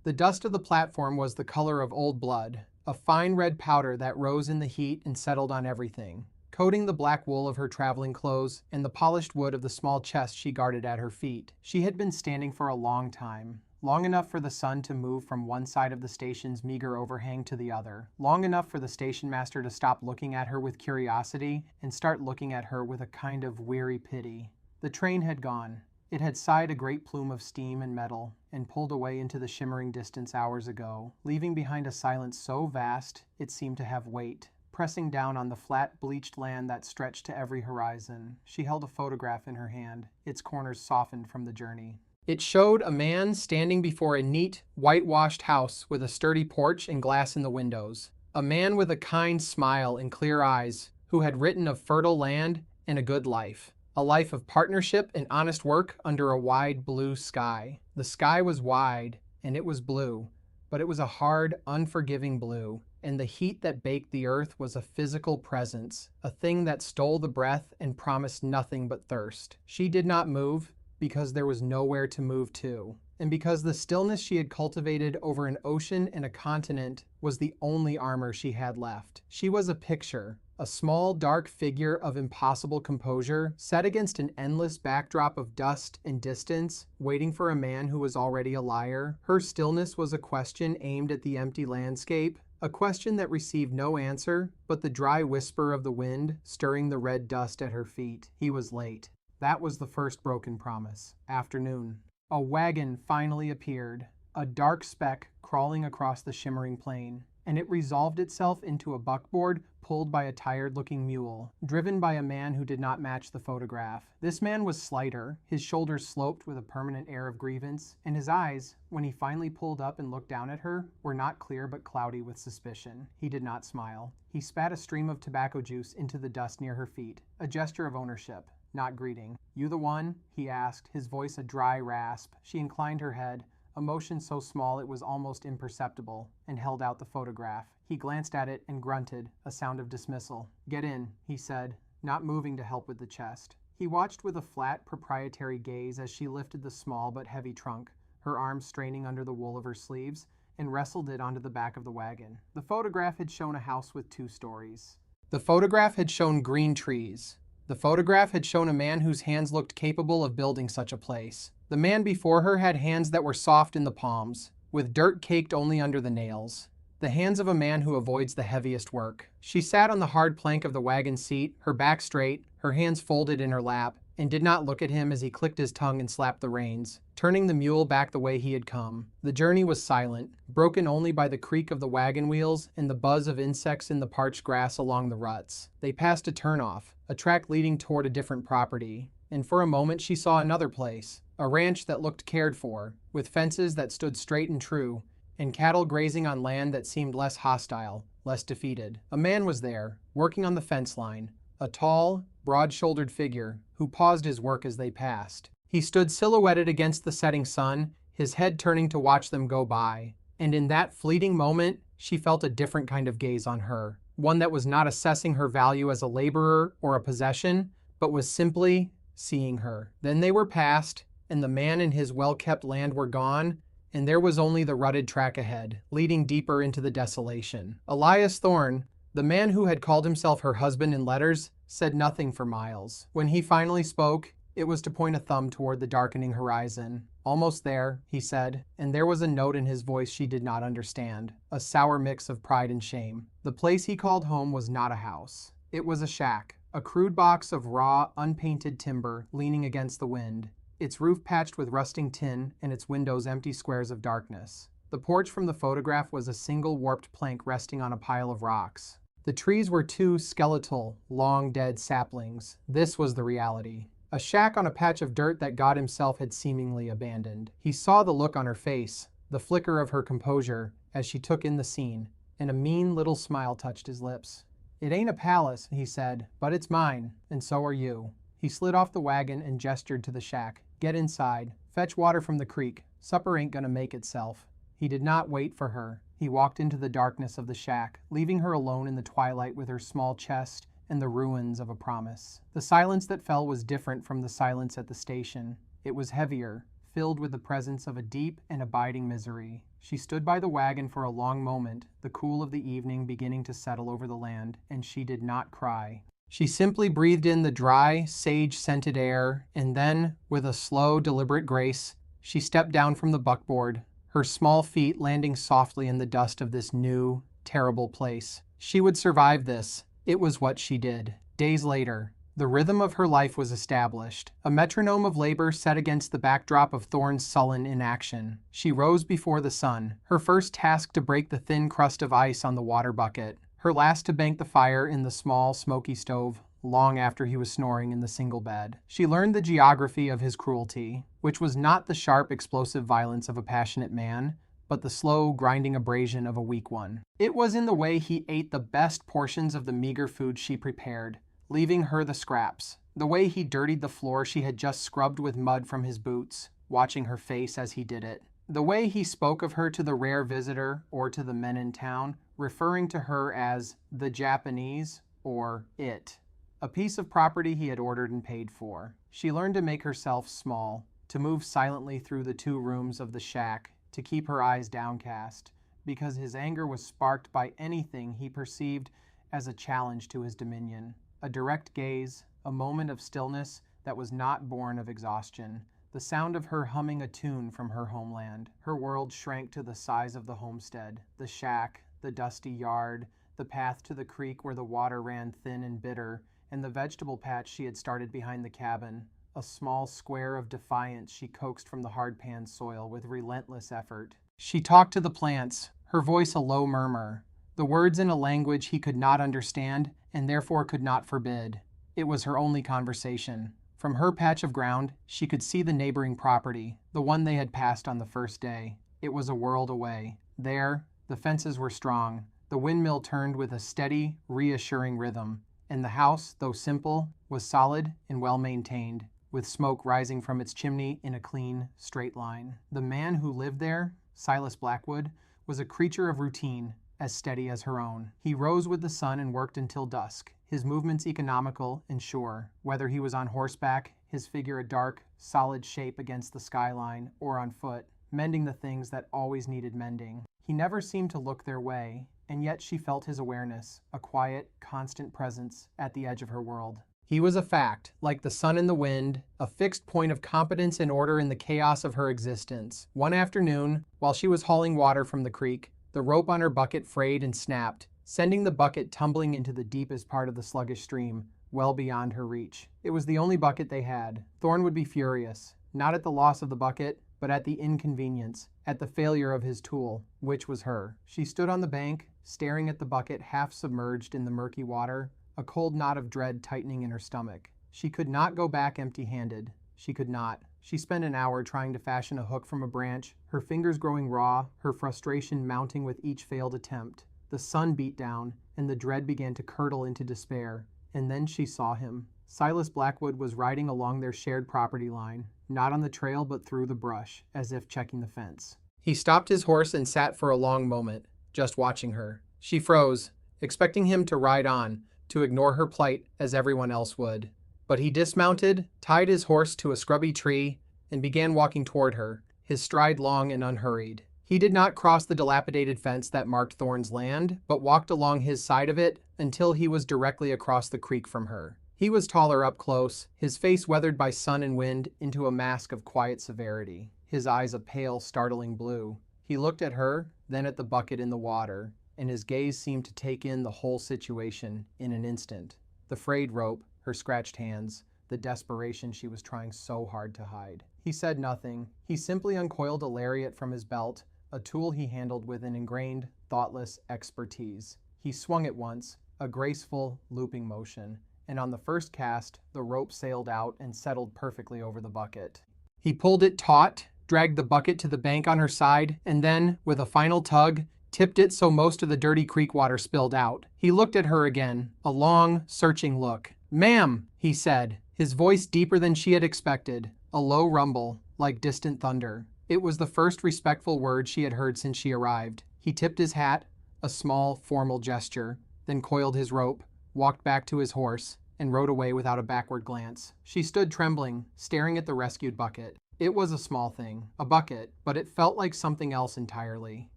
The dust of the platform was the color of old blood, a fine red powder that rose in the heat and settled on everything, coating the black wool of her traveling clothes and the polished wood of the small chest she guarded at her feet. She had been standing for a long time, long enough for the sun to move from one side of the station's meager overhang to the other, long enough for the stationmaster to stop looking at her with curiosity and start looking at her with a kind of weary pity. The train had gone. It had sighed a great plume of steam and metal and pulled away into the shimmering distance hours ago, leaving behind a silence so vast it seemed to have weight, pressing down on the flat, bleached land that stretched to every horizon. She held a photograph in her hand, its corners softened from the journey. It showed a man standing before a neat, whitewashed house with a sturdy porch and glass in the windows. A man with a kind smile and clear eyes, who had written of fertile land and a good life. A life of partnership and honest work under a wide blue sky. The sky was wide, and it was blue, but it was a hard, unforgiving blue, and the heat that baked the earth was a physical presence, a thing that stole the breath and promised nothing but thirst. She did not move, because there was nowhere to move to, and because the stillness she had cultivated over an ocean and a continent was the only armor she had left. She was a picture, a small, dark figure of impossible composure, set against an endless backdrop of dust and distance, waiting for a man who was already a liar. Her stillness was a question aimed at the empty landscape, a question that received no answer but the dry whisper of the wind stirring the red dust at her feet. He was late. That was the first broken promise. Afternoon. A wagon finally appeared, a dark speck crawling across the shimmering plain, and it resolved itself into a buckboard pulled by a tired-looking mule, driven by a man who did not match the photograph. This man was slighter, his shoulders sloped with a permanent air of grievance, and his eyes, when he finally pulled up and looked down at her, were not clear but cloudy with suspicion. He did not smile. He spat a stream of tobacco juice into the dust near her feet, a gesture of ownership, not greeting. "You the one?" he asked, his voice a dry rasp. She inclined her head, a motion so small it was almost imperceptible, and held out the photograph. He glanced at it and grunted, a sound of dismissal. "Get in," he said, not moving to help with the chest. He watched with a flat, proprietary gaze as she lifted the small but heavy trunk, her arms straining under the wool of her sleeves, and wrestled it onto the back of the wagon. The photograph had shown a house with 2 stories. The photograph had shown green trees. The photograph had shown a man whose hands looked capable of building such a place. The man before her had hands that were soft in the palms, with dirt caked only under the nails. The hands of a man who avoids the heaviest work. She sat on the hard plank of the wagon seat, her back straight, her hands folded in her lap, and did not look at him as he clicked his tongue and slapped the reins, turning the mule back the way he had come. The journey was silent, broken only by the creak of the wagon wheels and the buzz of insects in the parched grass along the ruts. They passed a turnoff, a track leading toward a different property, and for a moment she saw another place, a ranch that looked cared for, with fences that stood straight and true, and cattle grazing on land that seemed less hostile, less defeated. A man was there, working on the fence line, a tall, broad-shouldered figure who paused his work as they passed. He stood silhouetted against the setting sun, his head turning to watch them go by, and in that fleeting moment, she felt a different kind of gaze on her, one that was not assessing her value as a laborer or a possession, but was simply seeing her. Then they were past, and the man and his well-kept land were gone, and there was only the rutted track ahead, leading deeper into the desolation. Elias Thorne, the man who had called himself her husband in letters, said nothing for miles. When he finally spoke, it was to point a thumb toward the darkening horizon. "Almost there," he said, and there was a note in his voice she did not understand, a sour mix of pride and shame. The place he called home was not a house. It was a shack, a crude box of raw, unpainted timber leaning against the wind, its roof patched with rusting tin and its windows empty squares of darkness. The porch from the photograph was a single warped plank resting on a pile of rocks. The trees were 2 skeletal, long-dead saplings. This was the reality. A shack on a patch of dirt that God himself had seemingly abandoned. He saw the look on her face, the flicker of her composure, as she took in the scene, and a mean little smile touched his lips. "It ain't a palace," he said, "but it's mine, and so are you." He slid off the wagon and gestured to the shack. "Get inside. Fetch water from the creek. Supper ain't gonna make itself." He did not wait for her. He walked into the darkness of the shack, leaving her alone in the twilight with her small chest and the ruins of a promise. The silence that fell was different from the silence at the station. It was heavier, filled with the presence of a deep and abiding misery. She stood by the wagon for a long moment, the cool of the evening beginning to settle over the land, and she did not cry. She simply breathed in the dry, sage-scented air, and then, with a slow, deliberate grace, she stepped down from the buckboard, her small feet landing softly in the dust of this new, terrible place. She would survive this. It was what she did. Days later, the rhythm of her life was established, a metronome of labor set against the backdrop of Thorne's sullen inaction. She rose before the sun, her first task to break the thin crust of ice on the water bucket, her last to bank the fire in the small, smoky stove, long after he was snoring in the single bed. She learned the geography of his cruelty, which was not the sharp, explosive violence of a passionate man, but the slow, grinding abrasion of a weak one. It was in the way he ate the best portions of the meager food she prepared, leaving her the scraps, the way he dirtied the floor she had just scrubbed with mud from his boots, watching her face as he did it, the way he spoke of her to the rare visitor or to the men in town, referring to her as the Japanese or it, a piece of property he had ordered and paid for. She learned to make herself small, to move silently through the 2 rooms of the shack, to keep her eyes downcast, because his anger was sparked by anything he perceived as a challenge to his dominion. A direct gaze, a moment of stillness that was not born of exhaustion, the sound of her humming a tune from her homeland. Her world shrank to the size of the homestead, the shack, the dusty yard, the path to the creek where the water ran thin and bitter, and the vegetable patch she had started behind the cabin, a small square of defiance she coaxed from the hard-pan soil with relentless effort. She talked to the plants, her voice a low murmur, the words in a language he could not understand and therefore could not forbid. It was her only conversation. From her patch of ground, she could see the neighboring property, the one they had passed on the first day. It was a world away. There, the fences were strong. The windmill turned with a steady, reassuring rhythm, and the house, though simple, was solid and well-maintained, with smoke rising from its chimney in a clean, straight line. The man who lived there, Silas Blackwood, was a creature of routine, as steady as her own. He rose with the sun and worked until dusk, his movements economical and sure, whether he was on horseback, his figure a dark, solid shape against the skyline, or on foot, mending the things that always needed mending. He never seemed to look their way, and yet she felt his awareness, a quiet, constant presence at the edge of her world. He was a fact, like the sun and the wind, a fixed point of competence and order in the chaos of her existence. One afternoon, while she was hauling water from the creek, the rope on her bucket frayed and snapped, sending the bucket tumbling into the deepest part of the sluggish stream, well beyond her reach. It was the only bucket they had. Thorne would be furious, not at the loss of the bucket, but at the inconvenience, at the failure of his tool, which was her. She stood on the bank, staring at the bucket half submerged in the murky water, a cold knot of dread tightening in her stomach. She could not go back empty-handed. She could not. She spent an hour trying to fashion a hook from a branch, her fingers growing raw, her frustration mounting with each failed attempt. The sun beat down, and the dread began to curdle into despair. And then she saw him. Silas Blackwood was riding along their shared property line, not on the trail but through the brush, as if checking the fence. He stopped his horse and sat for a long moment, just watching her. She froze, expecting him to ride on, to ignore her plight as everyone else would. But he dismounted, tied his horse to a scrubby tree, and began walking toward her, his stride long and unhurried. He did not cross the dilapidated fence that marked Thorne's land, but walked along his side of it until he was directly across the creek from her. He was taller up close, his face weathered by sun and wind into a mask of quiet severity, his eyes a pale, startling blue. He looked at her, then at the bucket in the water, and his gaze seemed to take in the whole situation in an instant. The frayed rope, her scratched hands, the desperation she was trying so hard to hide. He said nothing. He simply uncoiled a lariat from his belt, a tool he handled with an ingrained, thoughtless expertise. He swung it once, a graceful, looping motion, and on the first cast, the rope sailed out and settled perfectly over the bucket. He pulled it taut, dragged the bucket to the bank on her side, and then, with a final tug, tipped it so most of the dirty creek water spilled out. He looked at her again, a long, searching look. "Ma'am," he said, his voice deeper than she had expected, a low rumble, like distant thunder. It was the first respectful word she had heard since she arrived. He tipped his hat, a small, formal gesture, then coiled his rope, walked back to his horse, and rode away without a backward glance. She stood trembling, staring at the rescued bucket. It was a small thing, a bucket, but it felt like something else entirely.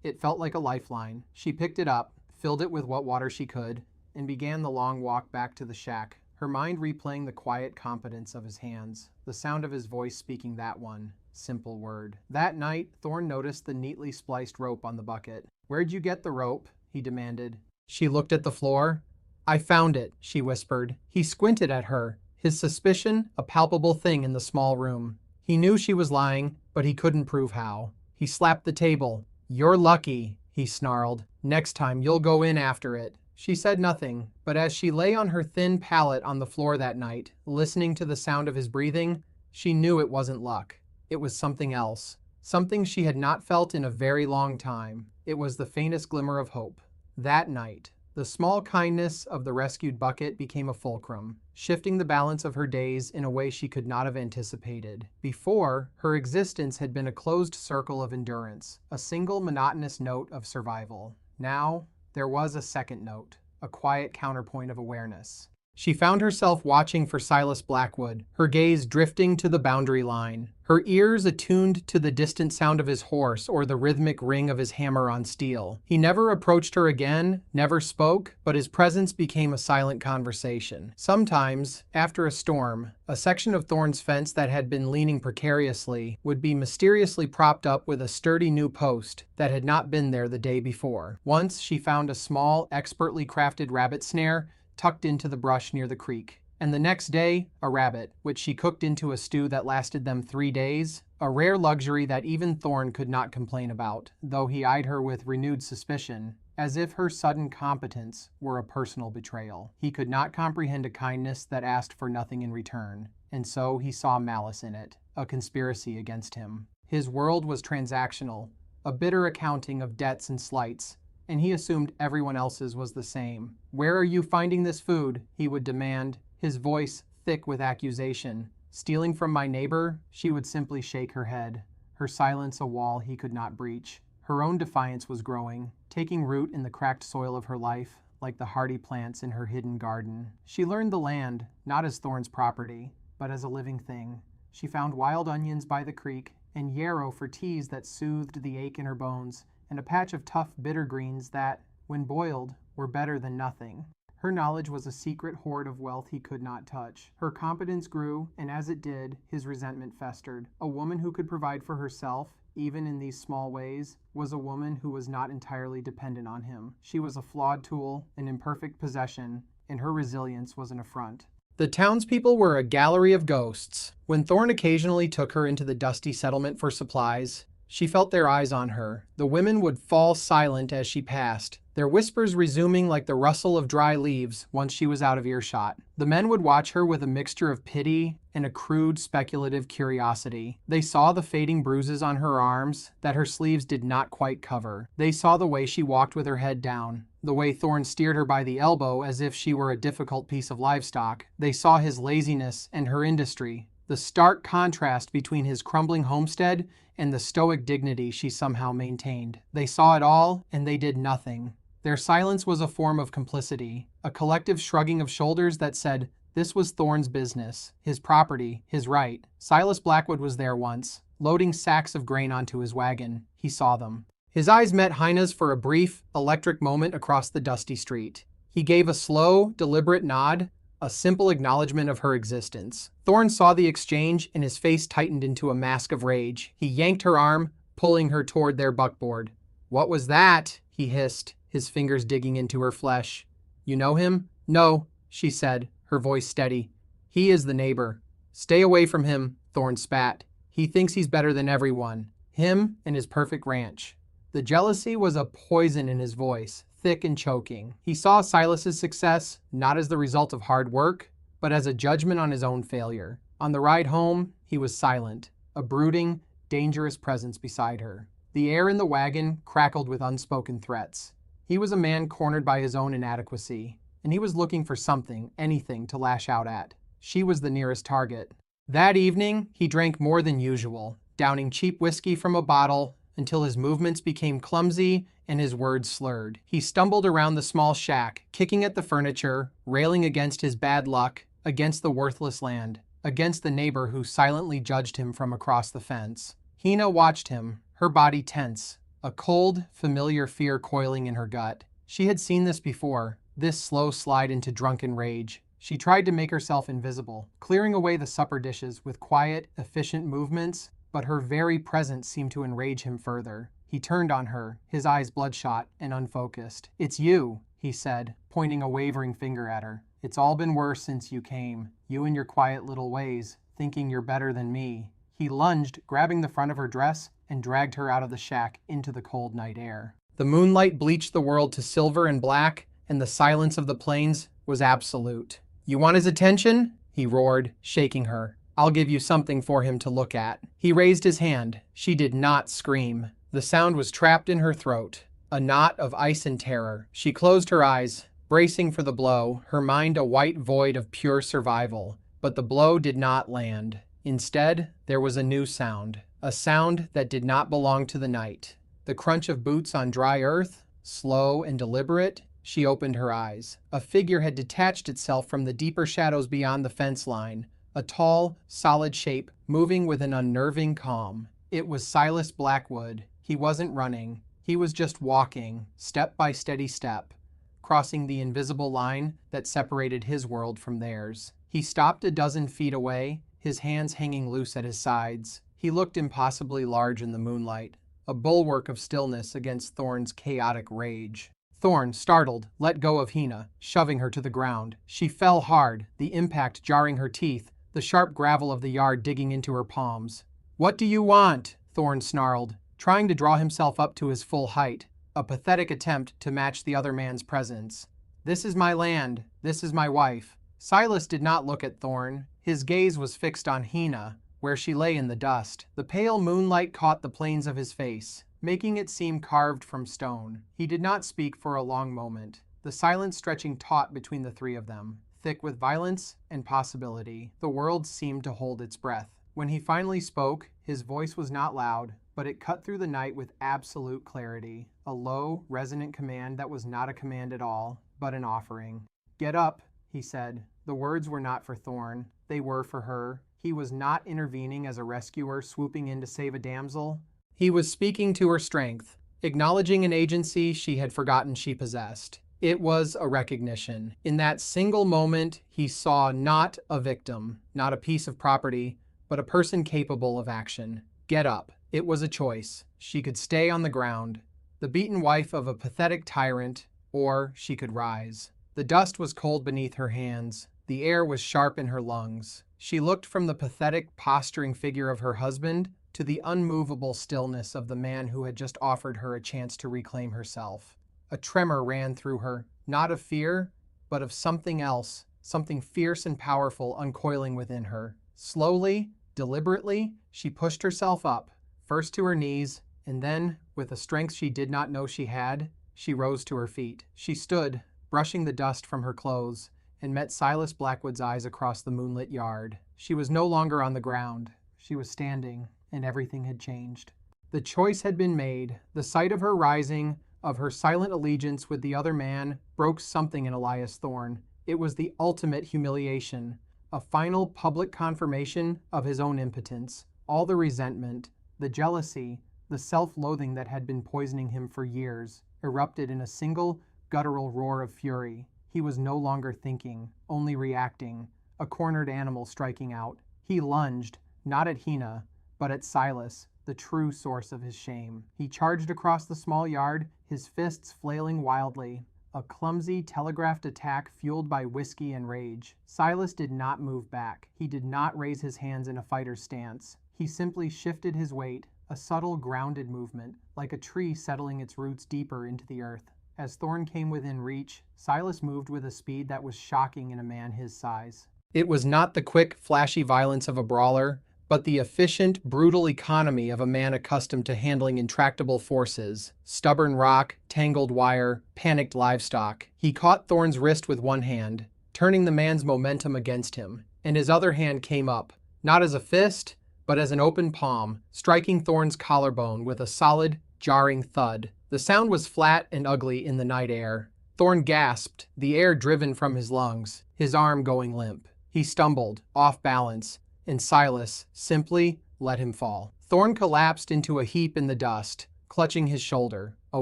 It felt like a lifeline. She picked it up, filled it with what water she could, and began the long walk back to the shack, her mind replaying the quiet competence of his hands, the sound of his voice speaking that one simple word. That night, Thorne noticed the neatly spliced rope on the bucket. "Where'd you get the rope?" he demanded. She looked at the floor. "I found it," she whispered. He squinted at her, his suspicion a palpable thing in the small room. He knew she was lying, but he couldn't prove how. He slapped the table. "You're lucky," he snarled. "Next time you'll go in after it." She said nothing, but as she lay on her thin pallet on the floor that night, listening to the sound of his breathing, she knew it wasn't luck. It was something else. Something she had not felt in a very long time. It was the faintest glimmer of hope. That night, the small kindness of the rescued bucket became a fulcrum, shifting the balance of her days in a way she could not have anticipated. Before, her existence had been a closed circle of endurance, a single monotonous note of survival. Now, there was a second note, a quiet counterpoint of awareness. She found herself watching for Silas Blackwood, her gaze drifting to the boundary line, her ears attuned to the distant sound of his horse or the rhythmic ring of his hammer on steel. He never approached her again, never spoke, but his presence became a silent conversation. Sometimes, after a storm, a section of Thorne's fence that had been leaning precariously would be mysteriously propped up with a sturdy new post that had not been there the day before. Once she found a small, expertly crafted rabbit snare tucked into the brush near the creek. And the next day, a rabbit, which she cooked into a stew that lasted them 3 days, a rare luxury that even Thorne could not complain about, though he eyed her with renewed suspicion, as if her sudden competence were a personal betrayal. He could not comprehend a kindness that asked for nothing in return, and so he saw malice in it, a conspiracy against him. His world was transactional, a bitter accounting of debts and slights, and he assumed everyone else's was the same. "Where are you finding this food?" he would demand, his voice thick with accusation. "Stealing from my neighbor?" She would simply shake her head, her silence a wall he could not breach. Her own defiance was growing, taking root in the cracked soil of her life, like the hardy plants in her hidden garden. She learned the land, not as Thorne's property, but as a living thing. She found wild onions by the creek, and yarrow for teas that soothed the ache in her bones, and a patch of tough bitter greens that, when boiled, were better than nothing. Her knowledge was a secret hoard of wealth he could not touch. Her competence grew, and as it did, his resentment festered. A woman who could provide for herself, even in these small ways, was a woman who was not entirely dependent on him. She was a flawed tool, an imperfect possession, and her resilience was an affront. The townspeople were a gallery of ghosts. When Thorne occasionally took her into the dusty settlement for supplies, she felt their eyes on her. The women would fall silent as she passed, their whispers resuming like the rustle of dry leaves once she was out of earshot. The men would watch her with a mixture of pity and a crude, speculative curiosity. They saw the fading bruises on her arms that her sleeves did not quite cover. They saw the way she walked with her head down, the way Thorne steered her by the elbow as if she were a difficult piece of livestock. They saw his laziness and her industry, the stark contrast between his crumbling homestead and the stoic dignity she somehow maintained. They saw it all, and they did nothing. Their silence was a form of complicity, a collective shrugging of shoulders that said this was Thorne's business, his property, his right. Silas Blackwood was there once, loading sacks of grain onto his wagon. He saw them. His eyes met Heina's for a brief, electric moment across the dusty street. He gave a slow, deliberate nod, a simple acknowledgement of her existence. Thorne saw the exchange, and his face tightened into a mask of rage. He yanked her arm, pulling her toward their buckboard. "What was that?" he hissed, his fingers digging into her flesh. "You know him?" "No," she said, her voice steady. "He is the neighbor." "Stay away from him," Thorne spat. "He thinks he's better than everyone. Him and his perfect ranch." The jealousy was a poison in his voice, thick and choking. He saw Silas's success not as the result of hard work, but as a judgment on his own failure. On the ride home, he was silent, a brooding, dangerous presence beside her. The air in the wagon crackled with unspoken threats. He was a man cornered by his own inadequacy, and he was looking for something, anything, to lash out at. She was the nearest target. That evening, he drank more than usual, downing cheap whiskey from a bottle until his movements became clumsy and his words slurred. He stumbled around the small shack, kicking at the furniture, railing against his bad luck, against the worthless land. against the neighbor who silently judged him from across the fence. Hina watched him, her body tense, a cold, familiar fear coiling in her gut. She had seen this before, this slow slide into drunken rage. She tried to make herself invisible, clearing away the supper dishes with quiet, efficient movements, but her very presence seemed to enrage him further. He turned on her, his eyes bloodshot and unfocused. "It's you," he said, pointing a wavering finger at her. "It's all been worse since you came. You and your quiet little ways, thinking you're better than me." He lunged, grabbing the front of her dress, and dragged her out of the shack into the cold night air. The moonlight bleached the world to silver and black, and the silence of the plains was absolute. "You want his attention?" he roared, shaking her. "I'll give you something for him to look at." He raised his hand. She did not scream. The sound was trapped in her throat, a knot of ice and terror. She closed her eyes, bracing for the blow, her mind a white void of pure survival. But the blow did not land. Instead, there was a new sound, a sound that did not belong to the night. The crunch of boots on dry earth, slow and deliberate. She opened her eyes. A figure had detached itself from the deeper shadows beyond the fence line, a tall, solid shape, moving with an unnerving calm. It was Silas Blackwood. He wasn't running. He was just walking, step by steady step, crossing the invisible line that separated his world from theirs. He stopped a dozen feet away, his hands hanging loose at his sides. He looked impossibly large in the moonlight, a bulwark of stillness against Thorne's chaotic rage. Thorne, startled, let go of Hina, shoving her to the ground. She fell hard, the impact jarring her teeth, the sharp gravel of the yard digging into her palms. "What do you want?" Thorne snarled, trying to draw himself up to his full height, a pathetic attempt to match the other man's presence. "This is my land. This is my wife." Silas did not look at Thorne. His gaze was fixed on Hina, where she lay in the dust. The pale moonlight caught the planes of his face, making it seem carved from stone. He did not speak for a long moment, the silence stretching taut between the three of them, thick with violence and possibility. The world seemed to hold its breath. When he finally spoke, his voice was not loud, but it cut through the night with absolute clarity, a low, resonant command that was not a command at all, but an offering. "Get up," he said. The words were not for Thorne. They were for her. He was not intervening as a rescuer swooping in to save a damsel. He was speaking to her strength, acknowledging an agency she had forgotten she possessed. It was a recognition. In that single moment, he saw not a victim, not a piece of property, but a person capable of action. Get up. It was a choice. She could stay on the ground, the beaten wife of a pathetic tyrant, or she could rise. The dust was cold beneath her hands. The air was sharp in her lungs. She looked from the pathetic, posturing figure of her husband to the unmovable stillness of the man who had just offered her a chance to reclaim herself. A tremor ran through her, not of fear, but of something else, something fierce and powerful uncoiling within her. Slowly, deliberately, she pushed herself up, first to her knees, and then, with a strength she did not know she had, she rose to her feet. She stood, brushing the dust from her clothes, and met Silas Blackwood's eyes across the moonlit yard. She was no longer on the ground. She was standing, and everything had changed. The choice had been made. The sight of her rising, of her silent allegiance with the other man, broke something in Elias Thorne. It was the ultimate humiliation, a final public confirmation of his own impotence. All the resentment, the jealousy, the self-loathing that had been poisoning him for years, erupted in a single, guttural roar of fury. He was no longer thinking, only reacting, a cornered animal striking out. He lunged, not at Hina, but at Silas, the true source of his shame. He charged across the small yard, his fists flailing wildly, a clumsy, telegraphed attack fueled by whiskey and rage. Silas did not move back. He did not raise his hands in a fighter's stance. He simply shifted his weight, a subtle, grounded movement, like a tree settling its roots deeper into the earth. As Thorne came within reach, Silas moved with a speed that was shocking in a man his size. It was not the quick, flashy violence of a brawler, but the efficient, brutal economy of a man accustomed to handling intractable forces, stubborn rock, tangled wire, panicked livestock. He caught Thorne's wrist with one hand, turning the man's momentum against him, and his other hand came up, not as a fist, but as an open palm, striking Thorne's collarbone with a solid, jarring thud. The sound was flat and ugly in the night air. Thorne gasped, the air driven from his lungs, his arm going limp. He stumbled, off balance, and Silas simply let him fall. Thorn collapsed into a heap in the dust, clutching his shoulder, a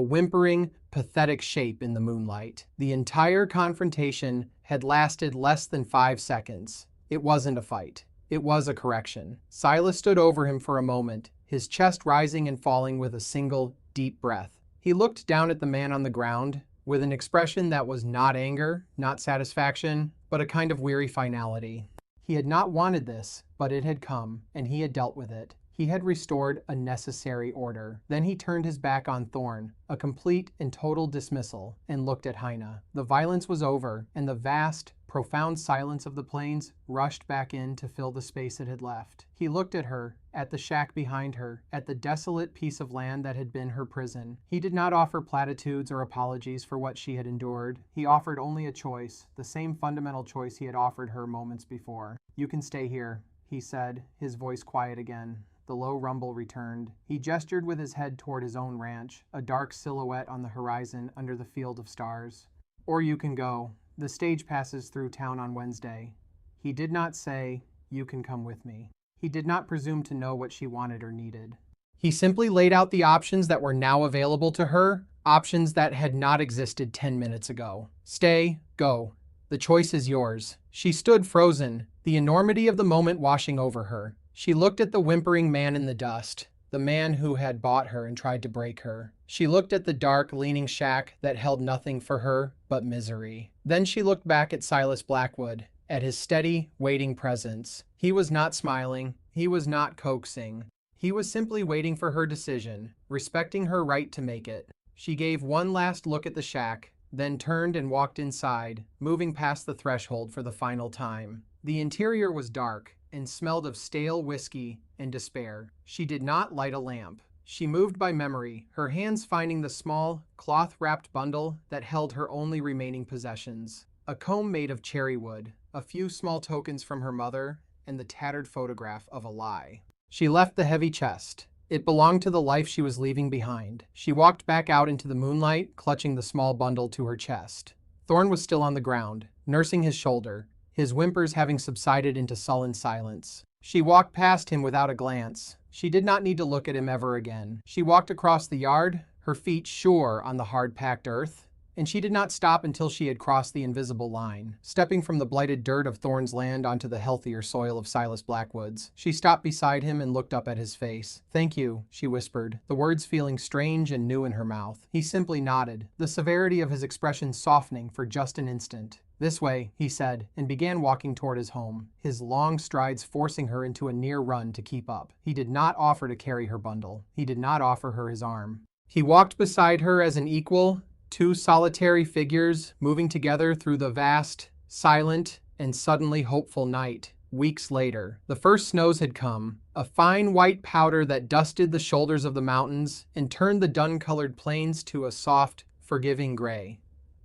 whimpering, pathetic shape in the moonlight. The entire confrontation had lasted less than 5 seconds. It wasn't a fight. It was a correction. Silas stood over him for a moment, his chest rising and falling with a single, deep breath. He looked down at the man on the ground, with an expression that was not anger, not satisfaction, but a kind of weary finality. He had not wanted this, but it had come, and he had dealt with it. He had restored a necessary order. Then he turned his back on Thorn, a complete and total dismissal, and looked at Heine. The violence was over, and the vast, profound silence of the plains rushed back in to fill the space it had left. He looked at her, at the shack behind her, at the desolate piece of land that had been her prison. He did not offer platitudes or apologies for what she had endured. He offered only a choice, the same fundamental choice he had offered her moments before. "You can stay here," he said, his voice quiet again. The low rumble returned. He gestured with his head toward his own ranch, a dark silhouette on the horizon under the field of stars. "Or you can go. The stage passes through town on Wednesday." He did not say, "You can come with me." He did not presume to know what she wanted or needed. He simply laid out the options that were now available to her, options that had not existed 10 minutes ago. Stay, go. The choice is yours. She stood frozen, the enormity of the moment washing over her. She looked at the whimpering man in the dust, the man who had bought her and tried to break her. She looked at the dark, leaning shack that held nothing for her but misery. Then she looked back at Silas Blackwood, at his steady, waiting presence. He was not smiling. He was not coaxing. He was simply waiting for her decision, respecting her right to make it. She gave one last look at the shack, then turned and walked inside, moving past the threshold for the final time. The interior was dark and smelled of stale whiskey and despair. She did not light a lamp. She moved by memory, her hands finding the small, cloth-wrapped bundle that held her only remaining possessions. A comb made of cherry wood, a few small tokens from her mother, and the tattered photograph of a lie. She left the heavy chest. It belonged to the life she was leaving behind. She walked back out into the moonlight, clutching the small bundle to her chest. Thorn was still on the ground, nursing his shoulder, his whimpers having subsided into sullen silence. She walked past him without a glance. She did not need to look at him ever again. She walked across the yard, her feet sure on the hard-packed earth, and she did not stop until she had crossed the invisible line. Stepping from the blighted dirt of Thorn's land onto the healthier soil of Silas Blackwood's, she stopped beside him and looked up at his face. "Thank you," she whispered, the words feeling strange and new in her mouth. He simply nodded, the severity of his expression softening for just an instant. "This way," he said, and began walking toward his home, his long strides forcing her into a near run to keep up. He did not offer to carry her bundle. He did not offer her his arm. He walked beside her as an equal, two solitary figures moving together through the vast, silent, and suddenly hopeful night. Weeks later, the first snows had come, a fine white powder that dusted the shoulders of the mountains and turned the dun-colored plains to a soft, forgiving gray.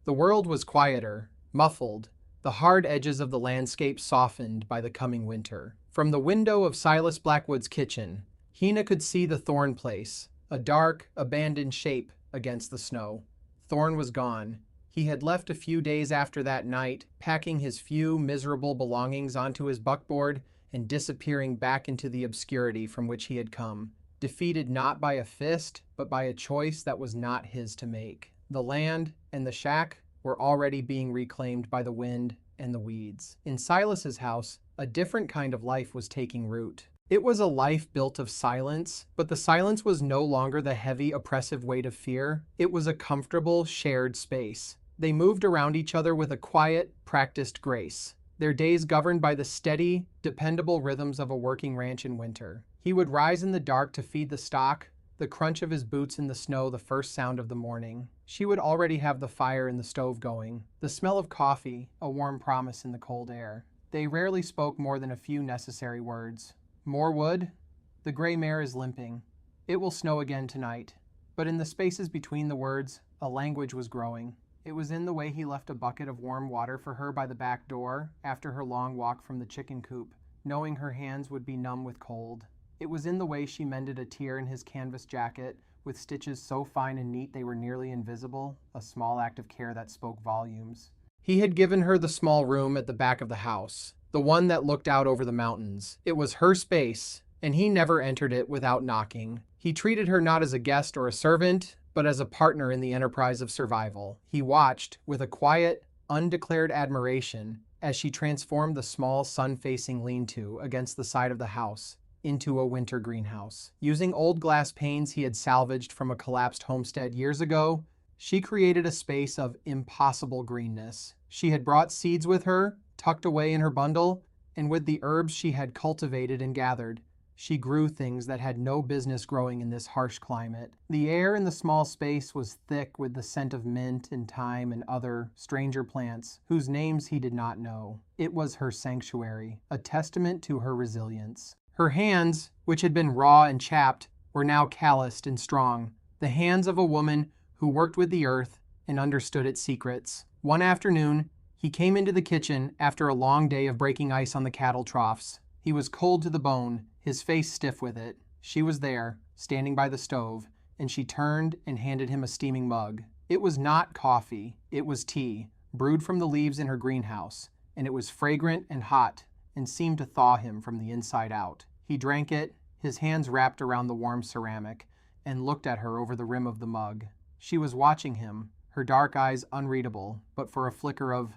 The world was quieter, muffled, the hard edges of the landscape softened by the coming winter. From the window of Silas Blackwood's kitchen, Hina could see the Thorn place, a dark, abandoned shape against the snow. Thorn was gone. He had left a few days after that night, packing his few miserable belongings onto his buckboard and disappearing back into the obscurity from which he had come, defeated not by a fist, but by a choice that was not his to make. The land and the shack were already being reclaimed by the wind and the weeds. In Silas's house, a different kind of life was taking root. It was a life built of silence, but the silence was no longer the heavy, oppressive weight of fear. It was a comfortable, shared space. They moved around each other with a quiet, practiced grace, their days governed by the steady, dependable rhythms of a working ranch in winter. He would rise in the dark to feed the stock, the crunch of his boots in the snow the first sound of the morning. She would already have the fire in the stove going, the smell of coffee, a warm promise in the cold air. They rarely spoke more than a few necessary words. "More wood? The gray mare is limping. It will snow again tonight." But in the spaces between the words, a language was growing. It was in the way he left a bucket of warm water for her by the back door after her long walk from the chicken coop, knowing her hands would be numb with cold. It was in the way she mended a tear in his canvas jacket with stitches so fine and neat they were nearly invisible, a small act of care that spoke volumes. He had given her the small room at the back of the house, the one that looked out over the mountains. It was her space, and he never entered it without knocking. He treated her not as a guest or a servant, but as a partner in the enterprise of survival. He watched, with a quiet, undeclared admiration, as she transformed the small sun-facing lean-to against the side of the house into a winter greenhouse. Using old glass panes he had salvaged from a collapsed homestead years ago, she created a space of impossible greenness. She had brought seeds with her, tucked away in her bundle, and with the herbs she had cultivated and gathered, she grew things that had no business growing in this harsh climate. The air in the small space was thick with the scent of mint and thyme and other stranger plants whose names he did not know. It was her sanctuary, a testament to her resilience. Her hands, which had been raw and chapped, were now calloused and strong, the hands of a woman who worked with the earth and understood its secrets. One afternoon, he came into the kitchen after a long day of breaking ice on the cattle troughs. He was cold to the bone, his face stiff with it. She was there, standing by the stove, and she turned and handed him a steaming mug. It was not coffee, it was tea, brewed from the leaves in her greenhouse, and it was fragrant and hot, and seemed to thaw him from the inside out. He drank it, his hands wrapped around the warm ceramic, and looked at her over the rim of the mug. She was watching him, her dark eyes unreadable, but for a flicker of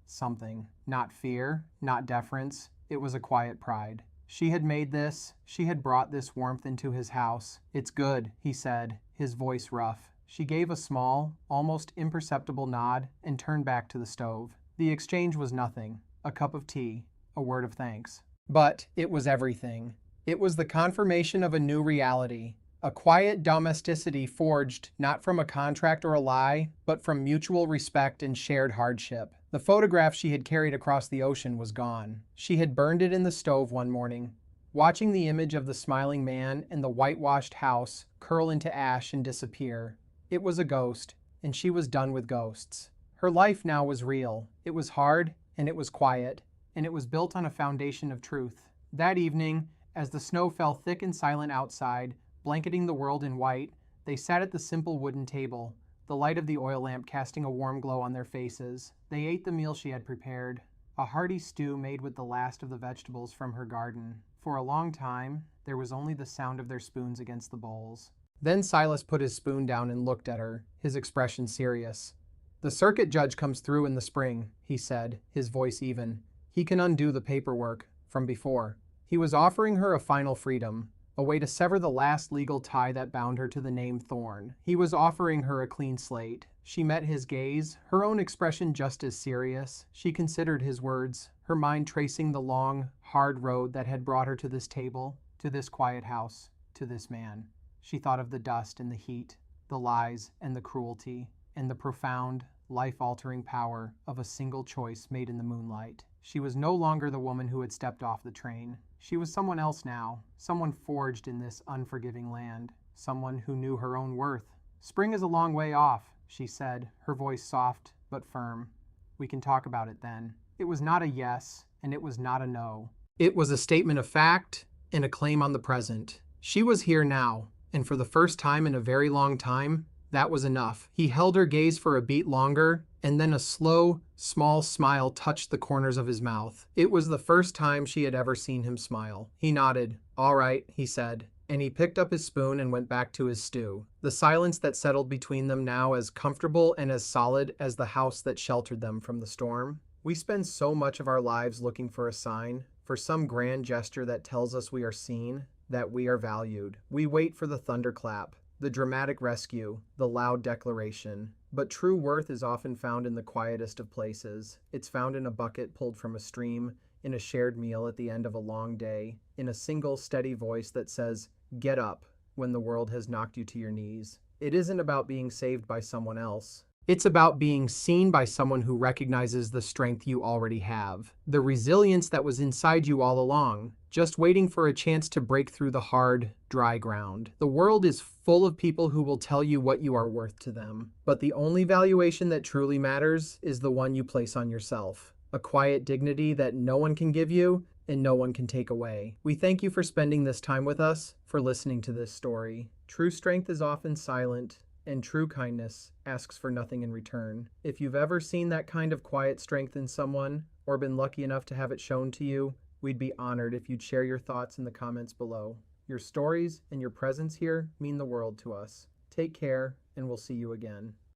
something. Not fear, not deference, it was a quiet pride. She had made this, she had brought this warmth into his house. "It's good," he said, his voice rough. She gave a small, almost imperceptible nod and turned back to the stove. The exchange was nothing. A cup of tea, a word of thanks. But it was everything. It was the confirmation of a new reality, a quiet domesticity forged not from a contract or a lie, but from mutual respect and shared hardship. The photograph she had carried across the ocean was gone. She had burned it in the stove one morning, watching the image of the smiling man and the whitewashed house curl into ash and disappear. It was a ghost, and she was done with ghosts. Her life now was real. It was hard, and it was quiet, and it was built on a foundation of truth. That evening, as the snow fell thick and silent outside, blanketing the world in white, they sat at the simple wooden table, the light of the oil lamp casting a warm glow on their faces. They ate the meal she had prepared, a hearty stew made with the last of the vegetables from her garden. For a long time, there was only the sound of their spoons against the bowls. Then Silas put his spoon down and looked at her, his expression serious. "The circuit judge comes through in the spring," he said, his voice even. "He can undo the paperwork from before." He was offering her a final freedom, a way to sever the last legal tie that bound her to the name Thorne. He was offering her a clean slate. She met his gaze, her own expression just as serious. She considered his words, her mind tracing the long, hard road that had brought her to this table, to this quiet house, to this man. She thought of the dust and the heat, the lies and the cruelty, and the profound, life-altering power of a single choice made in the moonlight. She was no longer the woman who had stepped off the train. She was someone else now, someone forged in this unforgiving land, someone who knew her own worth. "Spring is a long way off," she said, her voice soft but firm. "We can talk about it then." It was not a yes, and it was not a no. It was a statement of fact and a claim on the present. She was here now, and for the first time in a very long time, that was enough. He held her gaze for a beat longer, and then a slow, small smile touched the corners of his mouth. It was the first time she had ever seen him smile. He nodded. "All right," he said, and he picked up his spoon and went back to his stew. The silence that settled between them now as comfortable and as solid as the house that sheltered them from the storm. We spend so much of our lives looking for a sign, for some grand gesture that tells us we are seen, that we are valued. We wait for the thunderclap, the dramatic rescue, the loud declaration. But true worth is often found in the quietest of places. It's found in a bucket pulled from a stream, in a shared meal at the end of a long day, in a single steady voice that says, "Get up," when the world has knocked you to your knees. It isn't about being saved by someone else. It's about being seen by someone who recognizes the strength you already have, the resilience that was inside you all along, just waiting for a chance to break through the hard, dry ground. The world is full of people who will tell you what you are worth to them, but the only valuation that truly matters is the one you place on yourself. A quiet dignity that no one can give you and no one can take away. We thank you for spending this time with us, for listening to this story. True strength is often silent, and true kindness asks for nothing in return. If you've ever seen that kind of quiet strength in someone, or been lucky enough to have it shown to you, we'd be honored if you'd share your thoughts in the comments below. Your stories and your presence here mean the world to us. Take care, and we'll see you again.